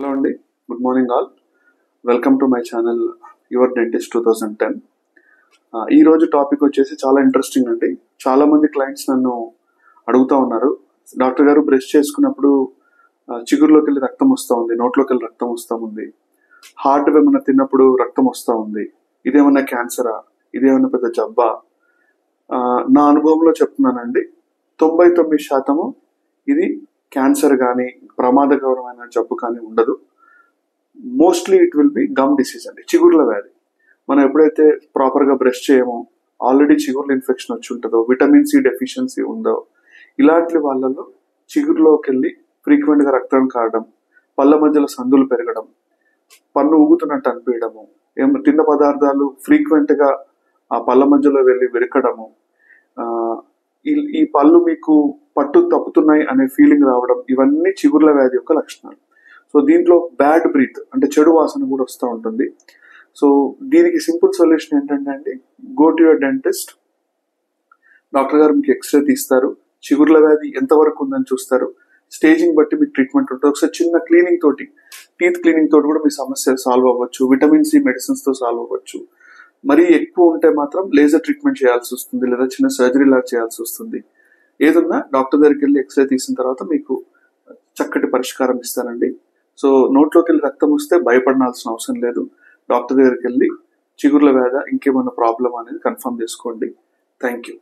Hello అండి, good morning all. Welcome to my channel your dentist 2010. ఈరోజు topic వచ్చేసి చాలా ఇంట్రెస్టింగ్ అండి. చాలామంది క్లయింట్స్ నన్ను అడుగుతూ ఉన్నారు, డాక్టర్ గారు బ్రష్ చేసుకున్నప్పుడు చిగురులోకి వెళ్ళి రక్తం వస్తూ ఉంది, నోట్లోకి వెళ్ళి రక్తం వస్తూ ఉంది, హార్ట్ ఏమైనా తిన్నప్పుడు రక్తం వస్తూ ఉంది, ఇదేమన్నా క్యాన్సరా, ఇదేమన్నా పెద్ద జబ్బా? నా అనుభవంలో చెప్తున్నానండి, 99% ఇది క్యాన్సర్ కానీ ప్రమాదకరమైన జబ్బు కానీ ఉండదు. Mostly it will be gum disease అండి, చిగుర్ల వ్యాధి. మనం ఎప్పుడైతే ప్రాపర్గా బ్రష్ చేయమో, ఆల్రెడీ చిగుర్ల ఇన్ఫెక్షన్ వచ్చి ఉంటుందో, విటమిన్ సి డెఫిషియన్సీ ఉందో, ఇలాంటి వాళ్ళలో చిగురులోకి వెళ్ళి ఫ్రీక్వెంట్గా రక్తం కారడం, పళ్ళ మధ్యలో సందులు పెరగడం, పన్ను ఊగుతున్నట్టు అనిపించడము, తిన్న పదార్థాలు ఫ్రీక్వెంట్గా ఆ పళ్ళ మధ్యలో వెళ్ళి విరకడము, ఈ పళ్ళు మీకు పట్టు తప్పుతున్నాయి అనే ఫీలింగ్ రావడం, ఇవన్నీ చిగుర్ల వ్యాధి యొక్క లక్షణాలు. సో దీంట్లో బ్యాడ్ బ్రీత్ అంటే చెడు వాసన కూడా వస్తూ ఉంటుంది. సో దీనికి సింపుల్ సొల్యూషన్ ఏంటంటే అండి, go to your dentist. Doctor గారు మీకు ఎక్స్రే తీస్తారు, చిగుర్ల వ్యాధి ఎంతవరకు ఉందని చూస్తారు, స్టేజింగ్ బట్టి మీకు ట్రీట్మెంట్ ఉంటుంది. ఒకసారి చిన్న క్లీనింగ్ తోటి, టీత్ క్లీనింగ్ తోటి కూడా మీ సమస్య సాల్వ్ అవ్వచ్చు, విటమిన్ సి మెడిసిన్స్తో సాల్వ్ అవ్వచ్చు. మరీ ఎక్కువ ఉంటే మాత్రం లేజర్ ట్రీట్మెంట్ చేయాల్సి వస్తుంది, లేదా చిన్న సర్జరీ లాగా చేయాల్సి వస్తుంది. ఏదన్నా డాక్టర్ దగ్గరికి వెళ్ళి ఎక్స్రే తీసిన తర్వాత మీకు చక్కటి పరిష్కారం ఇస్తానండి. సో నోట్లోకి వెళ్ళి రక్తం వస్తే భయపడాల్సిన అవసరం లేదు. డాక్టర్ దగ్గరికి వెళ్ళి చిగుర్ల వ్యాధి ఇంకేమన్నా ప్రాబ్లం అనేది కన్ఫర్మ్ చేసుకోండి. Thank you.